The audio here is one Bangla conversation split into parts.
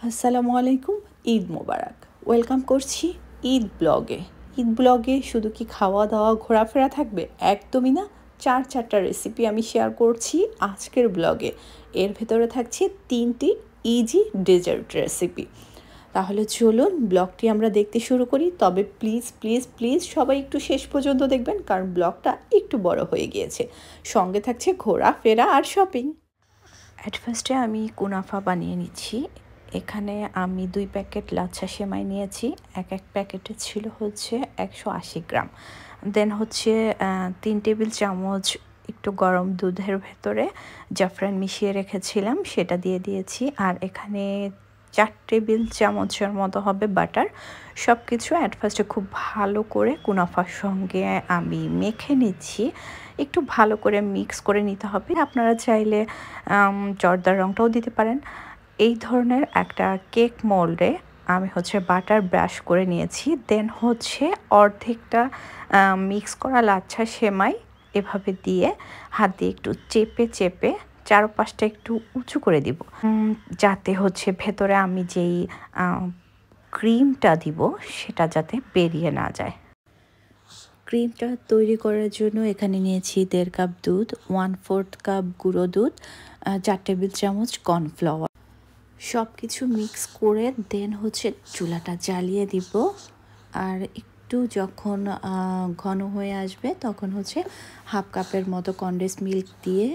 আসসালামু আলাইকুম, ঈদ মোবারক। ওয়েলকাম করছি ঈদ ব্লগে। ঈদ ব্লগে শুধু কি খাওয়া দাওয়া ঘোরাফেরা থাকবে? একদমই না। চারটা রেসিপি আমি শেয়ার করছি আজকের ব্লগে। এর ভেতরে থাকছে 3টি ইজি ডেজার্ট রেসিপি। তাহলে চলুন ব্লগটি আমরা দেখতে শুরু করি। তবে প্লিজ প্লিজ প্লিজ সবাই একটু শেষ পর্যন্ত দেখবেন, কারণ ব্লগটা একটু বড় হয়ে গিয়েছে। সঙ্গে থাকছে ঘোরাফেরা আর শপিং। অ্যাট ফার্স্টে আমি কুনাফা বানিয়ে নিচ্ছি। এখানে আমি 2 প্যাকেট লাচ্ছা সেমাই নিয়েছি। এক প্যাকেটে ছিল হচ্ছে 180 গ্রাম। দেন হচ্ছে 3 টেবিল চামচ একটু গরম দুধের ভেতরে জাফরান মিশিয়ে রেখেছিলাম, সেটা দিয়ে দিয়েছি। আর এখানে 4 টেবিল চামচের মতো হবে বাটার। সব কিছু অ্যাট ফার্স্টে খুব ভালো করে কুনাফার সঙ্গে আমি মেখে নিচ্ছি। একটু ভালো করে মিক্স করে নিতে হবে। আপনারা চাইলে জর্দার রঙটাও দিতে পারেন। এই ধরনের একটা কেক মোল্ডে আমি হচ্ছে বাটার ব্রাশ করে নিয়েছি। দেন হচ্ছে অর্ধেকটা মিক্স করা লাচ্ছা সেমাই এভাবে দিয়ে হাত দিয়ে একটু চেপে চেপে চারপাশটা একটু উঁচু করে দিব, যাতে হচ্ছে ভেতরে আমি যেই ক্রিমটা দিব সেটা যাতে বেরিয়ে না যায়। ক্রিমটা তৈরি করার জন্য এখানে নিয়েছি 1.5 কাপ দুধ, 1/4 কাপ গুঁড়ো দুধ, 4 টেবিল চামচ কর্নফ্লাওয়ার। সব কিছু মিক্স করে দেন হচ্ছে চুলাটা জ্বালিয়ে দিব। আর একটু যখন ঘন হয়ে আসবে তখন হচ্ছে 1/2 কাপের মতো কনডেন্স মিল্ক দিয়ে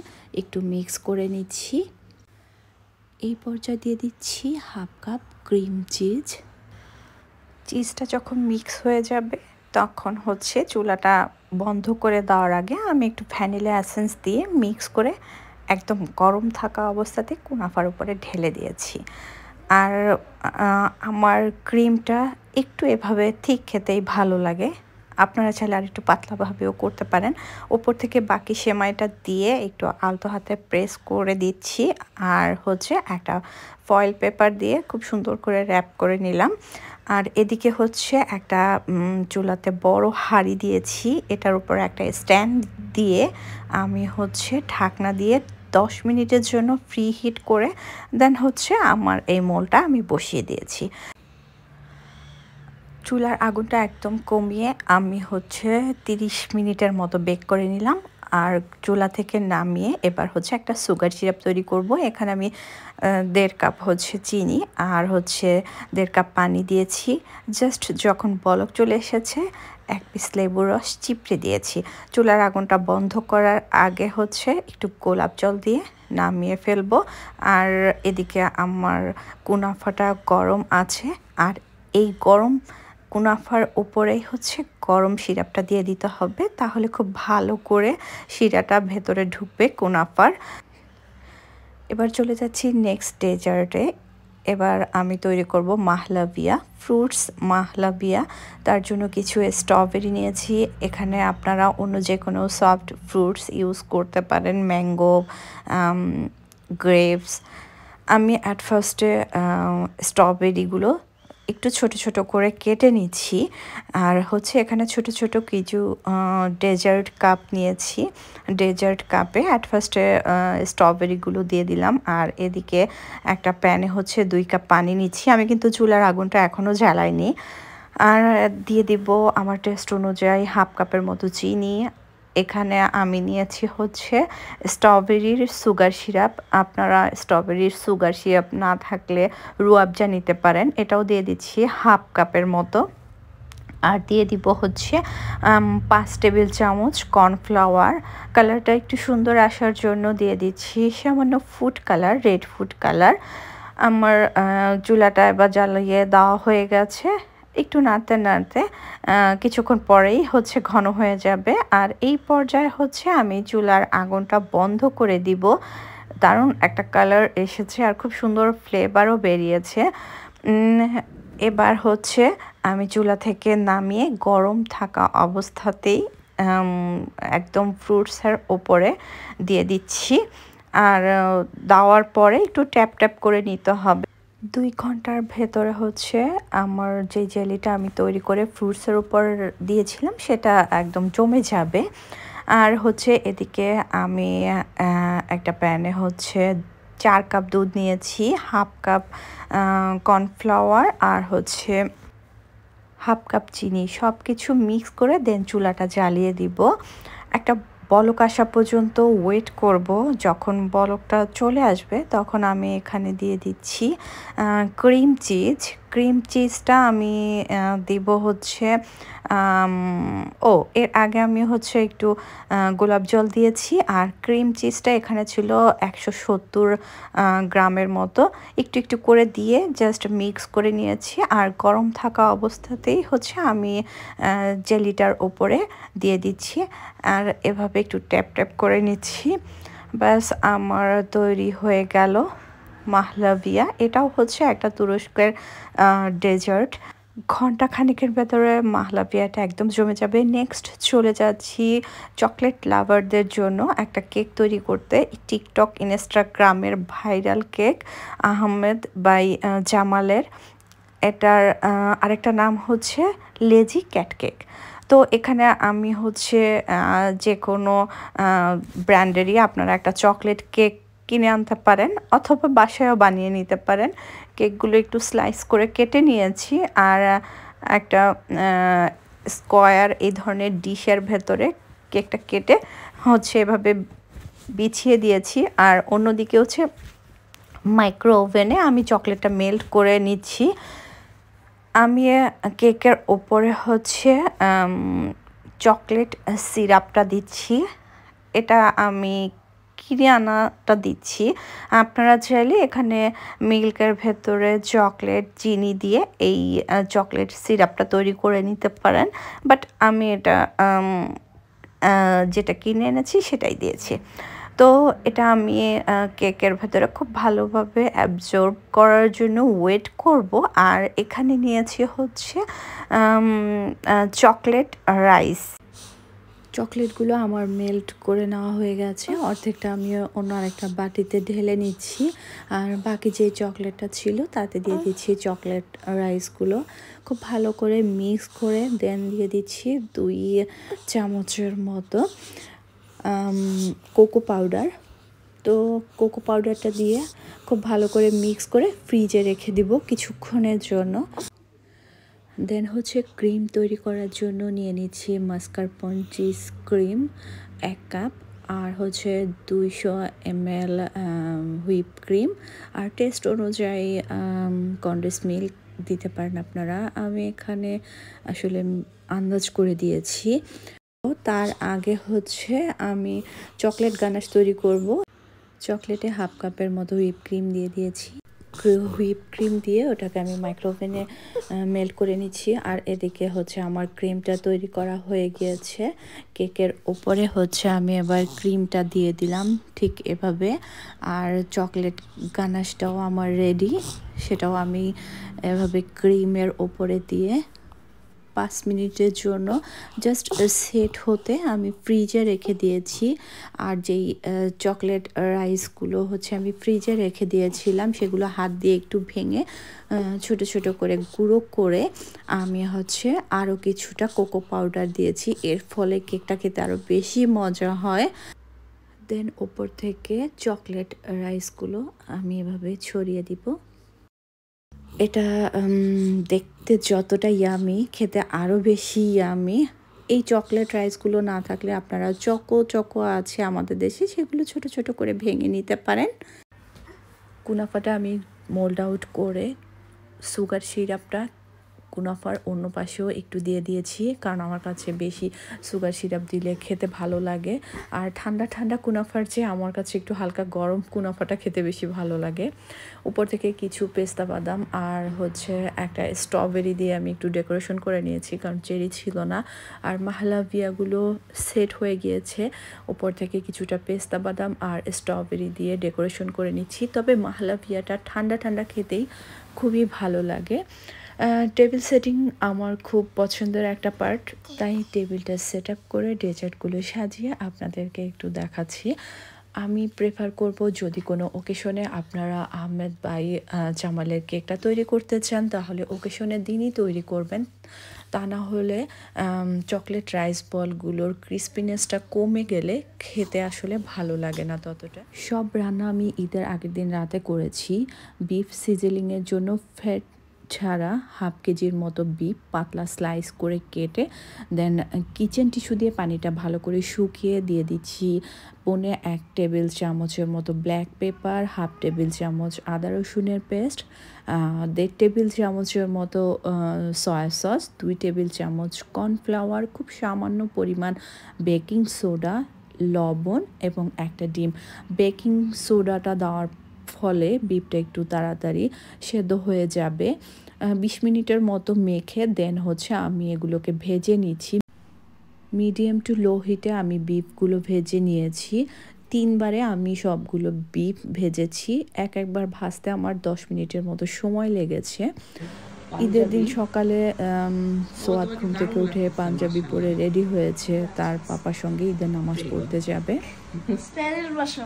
একটু মিক্স করে নিচ্ছি। এই পর্যায়ে দিয়ে দিচ্ছি 1/2 কাপ ক্রিম চিজ। চিজটা যখন মিক্স হয়ে যাবে তখন হচ্ছে চুলাটা বন্ধ করে দেওয়ার আগে আমি একটু ভ্যানিলা এসেন্স দিয়ে মিক্স করে একদম গরম থাকা অবস্থাতে কুনাফার উপরে ঢেলে দিয়েছি। আর আমার ক্রিমটা একটু এভাবে ঠিক খেতেই ভালো লাগে। আপনারা চাইলে আর একটু পাতলাভাবেও করতে পারেন। ওপর থেকে বাকি সেমাইটা দিয়ে একটু আলতো হাতে প্রেস করে দিচ্ছি। আর হচ্ছে একটা ফয়েল পেপার দিয়ে খুব সুন্দর করে র্যাপ করে নিলাম। আর এদিকে হচ্ছে একটা চুলাতে বড় হাঁড়ি দিয়েছি। এটার উপর একটা স্ট্যান্ড দিয়ে আমি হচ্ছে ঢাকনা দিয়ে 10 মিনিটের জন্য ফ্রি হিট করে দেন হচ্ছে আমার এই মোলটা আমি বসিয়ে দিয়েছি। চুলার আগুনটা একদম কমিয়ে আমি হচ্ছে 30 মিনিটের মতো বেক করে নিলাম। আর চুলা থেকে নামিয়ে এবার হচ্ছে একটা সুগার সিরাপ তৈরি করব। এখানে আমি 1.5 কাপ হচ্ছে চিনি আর হচ্ছে 1.5 কাপ পানি দিয়েছি। জাস্ট যখন বলক চলে এসেছে 1 পিস লেবুর রস চিপড়ে দিয়েছি। চুলার আগুনটা বন্ধ করার আগে হচ্ছে একটু গোলাপ জল দিয়ে নামিয়ে ফেলবো। আর এদিকে আমার কুনাফাটা গরম আছে। আর এই গরম কুনাফার উপরেই হচ্ছে গরম সিরাপটা দিয়ে দিতে হবে, তাহলে খুব ভালো করে শিরাটা ভেতরে ঢুকবে কুনাফার। এবার চলে যাচ্ছি নেক্সট ডেজার্টে। এবার আমি তৈরি করব মাহলাভিয়া ফ্রুটস মাহলাভিয়া। তার জন্য কিছু স্ট্রবেরি নিয়েছি। এখানে আপনারা অন্য যে কোনো সফট ফ্রুটস ইউজ করতে পারেন, ম্যাঙ্গো, গ্রেপস। আমি অ্যাট ফার্স্টে স্ট্রবেরিগুলো একটু ছোট ছোট করে কেটে নিচ্ছি। আর হচ্ছে এখানে ছোট ছোট কিছু ডেজার্ট কাপ নিয়েছি। ডেজার্ট কাপে অ্যাট ফার্স্টে স্ট্রবেরিগুলো দিয়ে দিলাম। আর এদিকে একটা প্যানে হচ্ছে 2 কাপ পানি নিচ্ছি। আমি কিন্তু চুলার আগুনটা এখনও জ্বালাইনি। আর দিয়ে দিব আমার টেস্ট অনুযায়ী 1/2 কাপের মতো চিনি। এখানে আমি নিয়েছি হচ্ছে স্ট্রবেরির সুগার সিরাপ। আপনারা স্ট্রবেরির সুগার সিরাপ না থাকলে রুয়াবজা নিতে পারেন। এটাও দিয়ে দিচ্ছি 1/2 কাপের মতো। আর দিয়ে দিব হচ্ছে 5 টেবিল চামচ কর্নফ্লাওয়ার। কালারটা একটু সুন্দর আসার জন্য দিয়ে দিচ্ছি সামান্য food colour, red food colour. আমার চুলাটা এবার জ্বালিয়ে দেওয়া হয়ে গেছে। একটু নাড়তে নাড়তে কিছুক্ষণ পরেই হচ্ছে ঘন হয়ে যাবে। আর এই পর্যায়ে হচ্ছে আমি চুলার আগুনটা বন্ধ করে দিব। দারুণ একটা কালার এসেছে আর খুব সুন্দর ফ্লেভারও বেরিয়েছে। এবার হচ্ছে আমি চুলা থেকে নামিয়ে গরম থাকা অবস্থাতেই একদম ফ্রুটসের ওপরে দিয়ে দিচ্ছি। আর দেওয়ার পরে একটু ট্যাপ ট্যাপ করে নিতে হবে। 2 ঘন্টার ভেতরে হচ্ছে আমার যে জেলিটা আমি তৈরি করে ফ্রুটসের উপর দিয়েছিলাম সেটা একদম জমে যাবে। আর হচ্ছে এদিকে আমি একটা প্যানে হচ্ছে 4 কাপ দুধ নিয়েছি, হাফ কাপ কর্নফ্লাওয়ার আর হচ্ছে হাফ কাপ চিনি, সব কিছু মিক্স করে দেন চুলাটা জ্বালিয়ে দিব। একটা বলক আসা পর্যন্ত ওয়েট করব। যখন বলকটা চলে আসবে তখন আমি এখানে দিয়ে দিচ্ছি ক্রিম চিজ। ক্রিম চিজটা আমি দিব হচ্ছে এর আগে আমি হচ্ছে একটু গোলাপ জল দিয়েছি, আর ক্রিম চিজটা এখানে ছিল 170 গ্রামের মতো। একটু একটু করে দিয়ে জাস্ট মিক্স করে নিয়েছি, আর গরম থাকা অবস্থাতেই হচ্ছে আমি জেলিটার ওপরে দিয়ে দিচ্ছি, আর এভাবে একটু ট্যাপ ট্যাপ করে নিচ্ছি। ব্যাস আমার তৈরি হয়ে গেল মাহলাভিয়া। এটাও হচ্ছে একটা তুরস্কের ডেজার্ট। ঘন্টা খানিকের ভেতরে মাহলাভিয়াটা একদম জমে যাবে। নেক্সট চলে যাচ্ছি চকলেট লাভারদের জন্য একটা কেক তৈরি করতে। টিকটক ইনস্টাগ্রামের ভাইরাল কেক আহমেদ বাই জামালের। এটার আরেকটা নাম হচ্ছে লেজি ক্যাট কেক। তো এখানে আমি হচ্ছে যে কোনো ব্র্যান্ডেরই আপনারা একটা চকলেট কেক কিনে আনতে পারেন, অথবা বাসায়ও বানিয়ে নিতে পারেন। কেকগুলো একটু স্লাইস করে কেটে নিয়েছি, আর একটা স্কোয়ার এই ধরনের ডিশের ভেতরে কেকটা কেটে হচ্ছে এভাবে বিছিয়ে দিয়েছি, আর অন্যদিকে হচ্ছে মাইক্রো ওভেনে আমি চকলেটটা মেল্ট করে নিচ্ছি। আমি কেকের ওপরে হচ্ছে চকলেট সিরাপটা দিচ্ছি। এটা আমি কিনে আনাটা দিচ্ছি। আপনারা চাইলে এখানে মিল্কের ভেতরে চকলেট চিনি দিয়ে এই চকলেট সিরাপটা তৈরি করে নিতে পারেন, বাট আমি এটা যেটা কিনে এনেছি সেটাই দিয়েছি। তো এটা আমি কেকের ভেতরে খুব ভালোভাবে অ্যাবজর্ব করার জন্য ওয়েট করব। আর এখানে নিয়েছি হচ্ছে চকলেট রাইস। চকলেটগুলো আমার মেল্ট করে নেওয়া হয়ে গেছে, অর্ধেকটা আমি অন্য আরেকটা বাটিতে ঢেলে নিচ্ছি, আর বাকি যে চকলেটটা ছিল তাতে দিয়ে দিচ্ছি চকলেট রাইসগুলো। খুব ভালো করে মিক্স করে দেন দিয়ে দিচ্ছি 2 চামচের মতো কোকো পাউডার। তো কোকো পাউডারটা দিয়ে খুব ভালো করে মিক্স করে ফ্রিজে রেখে দিব কিছুক্ষণের জন্য। দেন হচ্ছে ক্রিম তৈরি করার জন্য নিয়ে নিচ্ছি মাস্কারপোনে চিজ ক্রিম 1 কাপ, আর হচ্ছে 200 ml হুইপ ক্রিম, আর টেস্ট অনুযায়ী কনডেন্স মিল্ক দিতে পারেন আপনারা। আমি এখানে আসলে আন্দাজ করে দিয়েছি। তার আগে হচ্ছে আমি চকলেট গানাশ তৈরি করব। চকলেটে হাফ কাপের মতো হুইপ ক্রিম দিয়ে দিয়েছি। হুইপ ক্রিম দিয়ে ওটাকে আমি মাইক্রোওভেনে মেল্ট করে নিচ্ছি, আর এদিকে হচ্ছে আমার ক্রিমটা তৈরি করা হয়ে গিয়েছে। কেকের ওপরে হচ্ছে আমি এবার ক্রিমটা দিয়ে দিলাম ঠিক এভাবে, আর চকলেট গানাশটাও আমার রেডি। সেটাও আমি এভাবে ক্রিমের ওপরে দিয়ে 5 মিনিটের জন্য জাস্ট সেট হতে আমি ফ্রিজে রেখে দিয়েছি। আর যেই চকলেট রাইসগুলো হচ্ছে আমি ফ্রিজে রেখে দিয়েছিলাম, সেগুলো হাত দিয়ে একটু ভেঙে ছোট ছোট করে গুঁড়ো করে আমি হচ্ছে আরও কিছুটা কোকো পাউডার দিয়েছি। এর ফলে কেকটা খেতে আরও বেশি মজা হয়। দেন ওপর থেকে চকলেট রাইসগুলো আমি এভাবে ছড়িয়ে দিব। এটা দেখতে যতটা ইয়ামি, খেতে আরও বেশি ইয়ামি। এই চকলেট রাইসগুলো না থাকলে আপনারা চকো আছে আমাদের দেশে, সেগুলো ছোট ছোট করে ভেঙে নিতে পারেন। কুনাফাটা আমি মোল্ড আউট করে সুগার সিরাপটা কুনাফার অন্য পাশেও একটু দিয়ে দিয়েছি, কারণ আমার কাছে বেশি সুগার সিরাপ দিলে খেতে ভালো লাগে। আর ঠান্ডা ঠান্ডা কুনাফার চেয়ে আমার কাছে একটু হালকা গরম কুনাফাটা খেতে বেশি ভালো লাগে। উপর থেকে কিছু পেস্তা বাদাম আর হচ্ছে একটা স্ট্রবেরি দিয়ে আমি একটু ডেকোরেশন করে নিয়েছি, কারণ চেরি ছিল না। আর মাহলাভিয়াগুলো সেট হয়ে গিয়েছে, উপর থেকে কিছুটা পেস্তা বাদাম আর স্ট্রবেরি দিয়ে ডেকোরেশন করে নিচ্ছি। তবে মাহলাভিয়াটা ঠান্ডা ঠান্ডা খেতেই খুবই ভালো লাগে। টেবিল সেটিং আমার খুব পছন্দের একটা পার্ট, তাই টেবিলটা সেট আপ করে ডেজার্টগুলো সাজিয়ে আপনাদেরকে একটু দেখাচ্ছি। আমি প্রেফার করব যদি কোনো ওকেশনে আপনারা আহমেদ ভাই জামালের কেকটা তৈরি করতে চান তাহলে ওকেশনের দিনই তৈরি করবেন, তা না হলে চকলেট রাইস বলগুলোর ক্রিস্পিনেসটা কমে গেলে খেতে আসলে ভালো লাগে না ততটা। সব রান্না আমি ঈদের আগের দিন রাতে করেছি। বিফ সিজলিংয়ের জন্য ফ্যাট ছাড়া হাফ কেজির মতো বিফ পাতলা স্লাইস করে কেটে দেন কিচেন টিস্যু দিয়ে পানিটা ভালো করে শুকিয়ে দিয়ে দিচ্ছি 1.5 টেবিল চামচের মতো ব্ল্যাক পেপার, হাফ টেবিল চামচ আদা রসুনের পেস্ট, 1.5 টেবিল চামচের মতো সয়া সস, 2 টেবিল চামচ কর্নফ্লাওয়ার, খুব সামান্য পরিমাণ বেকিং সোডা, লবণ এবং একটা ডিম। বেকিং সোডাটা দেওয়ার ফলে বিফটা একটু তাড়াতাড়ি সেদ্ধ হয়ে যাবে। 20 মিনিটের মতো মেখে দেন হচ্ছে আমি এগুলোকে ভেজে নিচ্ছি। মিডিয়াম টু লো হিটে আমি বিফগুলো ভেজে নিয়েছি। 3 বারে আমি সবগুলো বিফ ভেজেছি। একবার ভাজতে আমার 10 মিনিটের মতো সময় লেগেছে। ঈদের দিন সকালে সোয়াদ ঘুম থেকে উঠে পাঞ্জাবি পরে রেডি হয়েছে, তার পাপার সঙ্গে ঈদের নামাজ পড়তে যাবে। স্প্যানিশ ভাষা।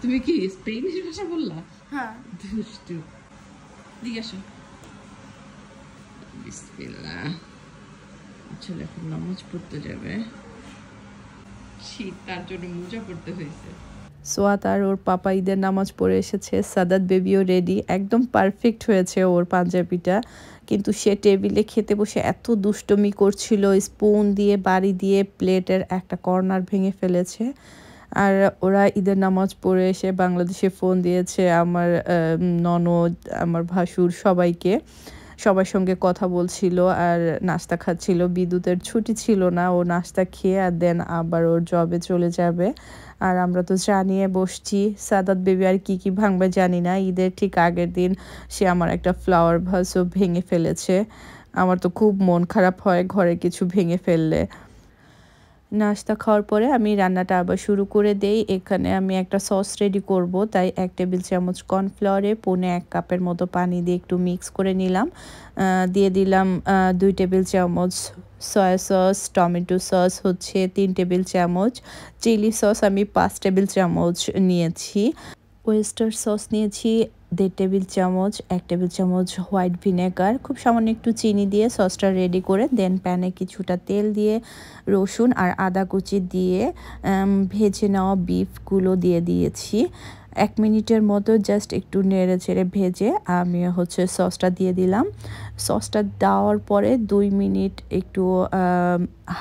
তুমি কি স্পেনিশ ভাষা বললা? হ্যাঁ। দুষ্টু। জিজ্ঞাসা। বিসমিল্লাহ। ছেলে এখন নামাজ পড়তে যাবে। শীত, তার জন্য মোজা পড়তে হয়েছে। সোয়াত আর ওর পাপা ঈদের নামাজ পড়ে এসেছে। সাদাত বেবিও রেডি, একদম পারফেক্ট হয়েছে ওর পাঞ্জাবিটা। কিন্তু সে টেবিলে খেতে বসে এত দুষ্টমি করছিল, স্পুন দিয়ে বাড়ি দিয়ে প্লেটের একটা কর্নার ভেঙে ফেলেছে। আর ওরা ঈদের নামাজ পড়ে এসে বাংলাদেশে ফোন দিয়েছে আমার ননদ, আমার ভাসুর, সবাইকে। সবার সঙ্গে কথা বলছিল আর নাস্তা খাচ্ছিল। বিদ্যুতের ছুটি ছিল না, ও নাস্তা খেয়ে আর দেন আবার ওর জবে চলে যাবে। আর আমরা তো জানিয়ে বসছি। সাদাত বেবি আর কি ভাঙবে জানি না। ঈদের ঠিক আগের দিন সে আমার একটা ফ্লাওয়ার ভাসও ভেঙে ফেলেছে। আমার তো খুব মন খারাপ হয় ঘরে কিছু ভেঙে ফেললে। নাস্তা খাওয়ার পরে আমি রান্নাটা আবার শুরু করে দেই। এখানে আমি একটা সস রেডি করব, তাই 1 টেবিল চামচ কর্নফ্লাওয়ারে 1 কাপের মতো পানি দিয়ে একটু মিক্স করে নিলাম। দিয়ে দিলাম 2 টেবিল চামচ সয়া সস, টমেটো সস হচ্ছে 3 টেবিল চামচ, চিলি সস আমি 5 টেবিল চামচ নিয়েছি, ওয়েস্টার সস নিয়েছি 1.5 টেবিল চামচ, 1 টেবিল চামচ হোয়াইট ভিনেগার, খুব সামান্য একটু চিনি দিয়ে সসটা রেডি করে দেন প্যানে কিছুটা তেল দিয়ে রসুন আর আদা কুচি দিয়ে ভেজে নেওয়া বিফগুলো দিয়ে দিয়েছি। 1 মিনিটের মতো জাস্ট একটু নেড়ে চেড়ে ভেজে আমি হচ্ছে সসটা দিয়ে দিলাম। সসটা দেওয়ার পরে 2 মিনিট একটু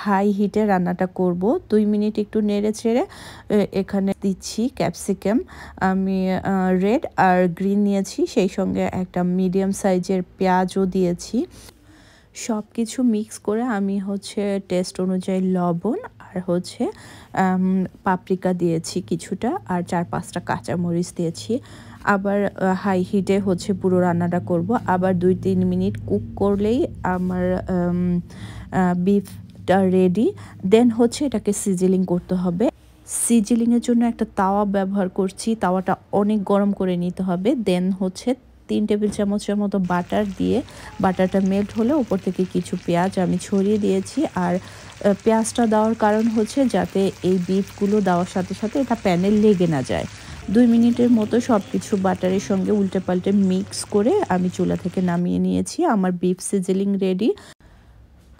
হাই হিটে রান্নাটা করব। 2 মিনিট একটু নেড়ে চেড়ে এখানে দিচ্ছি ক্যাপসিকাম। আমি রেড আর গ্রিন নিয়েছি, সেই সঙ্গে একটা মিডিয়াম সাইজের পেঁয়াজও দিয়েছি। সব কিছু মিক্স করে আমি হচ্ছে টেস্ট অনুযায়ী লবণ আর হচ্ছে পাপরিকা দিয়েছি কিছুটা, আর 4-5টা কাঁচামরিচ দিয়েছি। আবার হাই হিটে হচ্ছে পুরো রান্নাটা করব। আবার 2-3 মিনিট কুক করলেই আমার বিফটা রেডি। দেন হচ্ছে এটাকে সিজলিং করতে হবে। সিজলিংয়ের জন্য একটা তাওয়া ব্যবহার করছি, তাওয়াটা অনেক গরম করে নিতে হবে। দেন হচ্ছে 3 টেবিল চামচের মতো বাটার দিয়ে বাটারটা মেল্ট হলে উপর থেকে কিছু পেঁয়াজ আমি ছড়িয়ে দিয়েছি। আর পেঁয়াজটা দেওয়ার কারণ হচ্ছে যাতে এই বিফগুলো দেওয়ার সাথে সাথে এটা প্যানে লেগে না যায়। 2 মিনিটের মতো সব কিছু বাটারের সঙ্গে উল্টে পাল্টে মিক্স করে আমি চুলা থেকে নামিয়ে নিয়েছি। আমার বিফ সিজলিং রেডি।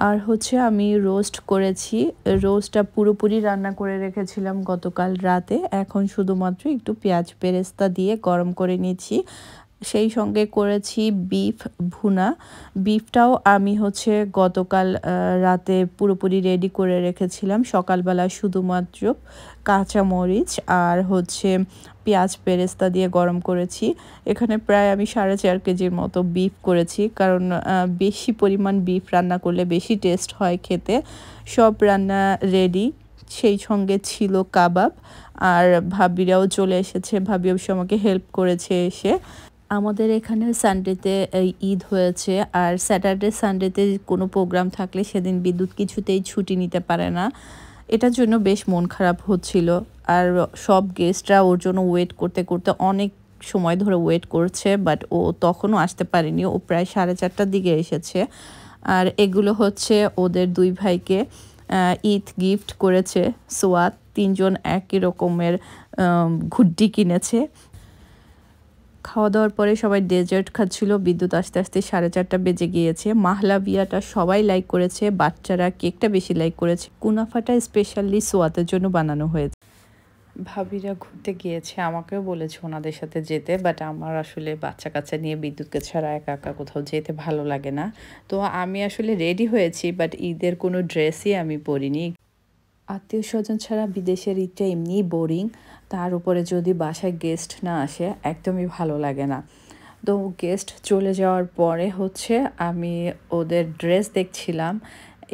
আর হচ্ছে আমি রোস্ট করেছি, রোস্টটা পুরোপুরি রান্না করে রেখেছিলাম গতকাল রাতে। এখন শুধুমাত্র একটু পেঁয়াজ বেরেস্তা দিয়ে গরম করে নিচ্ছি। সেই সঙ্গে করেছি বিফ ভুনা। বিফটাও আমি হচ্ছে গতকাল রাতে পুরোপুরি রেডি করে রেখেছিলাম। সকালবেলা শুধুমাত্র কাঁচামরিচ আর হচ্ছে পেঁয়াজ বেরেস্তা দিয়ে গরম করেছি। এখানে প্রায় আমি 4.5 কেজির মতো বিফ করেছি, কারণ বেশি পরিমাণ বিফ রান্না করলে বেশি টেস্ট হয় খেতে। সব রান্না রেডি, সেই সঙ্গে ছিল কাবাব। আর ভাবিরাও চলে এসেছে, ভাবি অবশ্য আমাকে হেল্প করেছে এসে। আমাদের এখানে সানডেতে ঈদ হয়েছে, আর স্যাটারডে সানডেতে কোনো প্রোগ্রাম থাকলে সেদিন বিদ্যুৎ কিছুতেই ছুটি নিতে পারে না। এটার জন্য বেশ মন খারাপ হচ্ছিল। আর সব গেস্টরা ওর জন্য ওয়েট করতে করতে অনেক সময় ধরে ওয়েট করছে, বাট ও তখনও আসতে পারেনি। ও প্রায় 4:30টার দিকে এসেছে। আর এগুলো হচ্ছে ওদের 2 ভাইকে ঈদ গিফট করেছে সোয়াদ। 3জন একই রকমের ঘুড্ডি কিনেছে। খাওয়া দাওয়ার পরে সবাই ডেজার্ট খাচ্ছিল। বিদ্যুৎ আস্তে আস্তে 4:30 বেজে গিয়েছে। মাহলাভিয়াটা সবাই লাইক করেছে, বাচ্চারা কেকটা বেশি লাইক করেছে। কুনাফাটা স্পেশালি সোয়াতের জন্য বানানো হয়েছে। ভাবিরা ঘুরতে গিয়েছে, আমাকেও বলেছে ওনাদের সাথে যেতে, বাট আমার আসলে বাচ্চা কাচ্চা নিয়ে বিদ্যুৎকে ছাড়া একা একা কোথাও যেতে ভালো লাগে না। তো আমি আসলে রেডি হয়েছি, বাট ঈদের কোনো ড্রেসই আমি পরিনি। আত্মীয় স্বজন ছাড়া বিদেশের ঈদটা এমনিই বোরিং, তার উপরে যদি বাসায় গেস্ট না আসে একদমই ভালো লাগে না। তো গেস্ট চলে যাওয়ার পরে হচ্ছে আমি ওদের ড্রেস দেখছিলাম।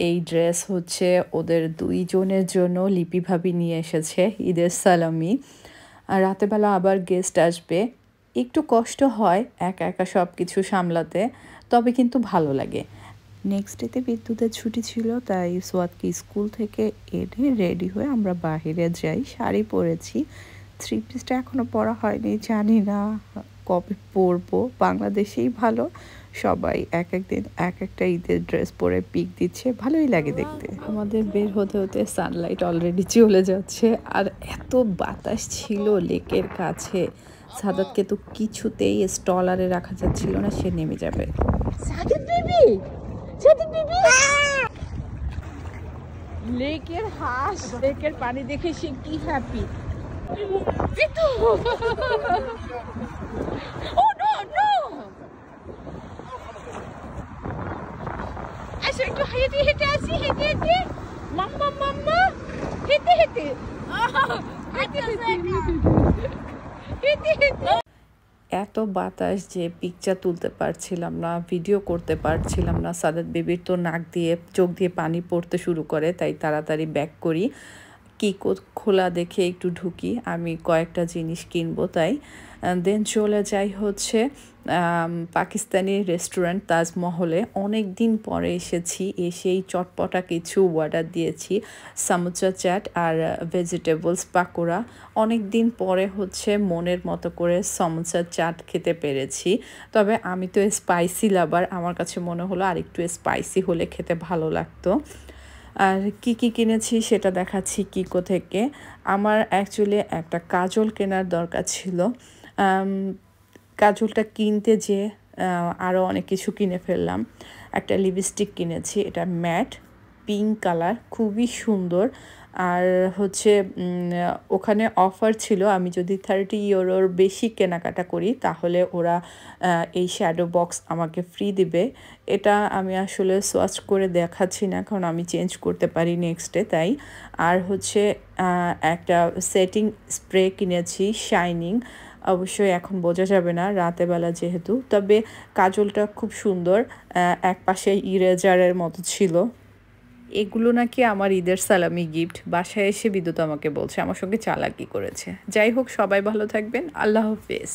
এই ড্রেস হচ্ছে ওদের 2 জনের জন্য লিপি ভাবি নিয়ে এসেছে ঈদের সালামি। আর রাতেরবেলা আবার গেস্ট আসবে, একটু কষ্ট হয় একা একা সব কিছু সামলাতে, তবে কিন্তু ভালো লাগে। নেক্সট ডেতে বিদ্যুতের ছুটি ছিল, তাই সোয়াদকে স্কুল থেকে এনে রেডি হয়ে আমরা বাইরে যাই। শাড়ি পরেছি, 3 পিসটা এখনও পরা হয়নি, জানি না কবে পরবো। বাংলাদেশেই ভালো, সবাই এক এক দিন এক একটা ঈদের ড্রেস পরে পিক দিচ্ছে, ভালোই লাগে দেখতে। আমাদের বের হতে হতে সানলাইট অলরেডি চলে যাচ্ছে, আর এত বাতাস ছিল লেকের কাছে। সাদাতকে তো কিছুতেই স্টলারে রাখা যাচ্ছিল না, সে নেমে যাবে। সাদাত বেবি, সাদাত বেবি, লেকের হাঁস, লেকের পানি দেখে সে কি হ্যাপি। Oh no, no! আসো একটু হেঁটে হেঁটে আসি, হেঁটে হেঁটে। মাম্মা মাম্মা, হেঁটে হেঁটে, হেঁটে হেঁটে। এত বাতাস যে পিকচার তুলতে পারছিলাম না, ভিডিও করতে পারছিলাম না। সাদাত বেবির তো নাক দিয়ে চোখ দিয়ে পানি পড়তে শুরু করে, তাই তাড়াতাড়ি ব্যাক করি। কি খোলা দেখে একটু ঢুকি, আমি কয়েকটা জিনিস কিনবো তাই। দেন চলে যাই হচ্ছে পাকিস্তানি রেস্টুরেন্ট তাজমহলে। অনেক দিন পরে এসেছি, এসেই চটপটা কিছু অর্ডার দিয়েছি, সামোসা চাট আর ভেজিটেবলস পাকোড়া। অনেক দিন পরে হচ্ছে মনের মতো করে সামোসা চাট খেতে পেরেছি। তবে আমি তো স্পাইসি লাভার, আমার কাছে মনে হলো আর একটু স্পাইসি হলে খেতে ভালো লাগতো। আর কি কি কিনেছি সেটা দেখাচ্ছি কিকো থেকে। আমার অ্যাকচুয়ালি একটা কাজল কেনার দরকার ছিল, কাজলটা কিনতে যে আরও অনেক কিছু কিনে ফেললাম। একটা লিপস্টিক কিনেছি, এটা ম্যাট পিঙ্ক কালার, খুবই সুন্দর। আর হচ্ছে ওখানে অফার ছিল, আমি যদি 30 ইউরোর বেশি কেনাকাটা করি তাহলে ওরা এই শ্যাডো বক্স আমাকে ফ্রি দিবে। এটা আমি আসলে সোয়াচ করে দেখাচ্ছি না, কারণ আমি চেঞ্জ করতে পারি নেক্সটে তাই। আর হচ্ছে একটা সেটিং স্প্রে কিনেছি শাইনিং, অবশ্যই এখন বোঝা যাবে না রাতেবেলা যেহেতু, তবে কাজলটা খুব সুন্দর, এক পাশে ইরেজারের মতো ছিল। এগুলো নাকি আমার ঈদের সালামি গিফট। বাসায় এসে বিদ্যুৎ আমাকে বলছে আমার সঙ্গে চালাকি করেছে। যাই হোক, সবাই ভালো থাকবেন, আল্লাহ হাফেজ।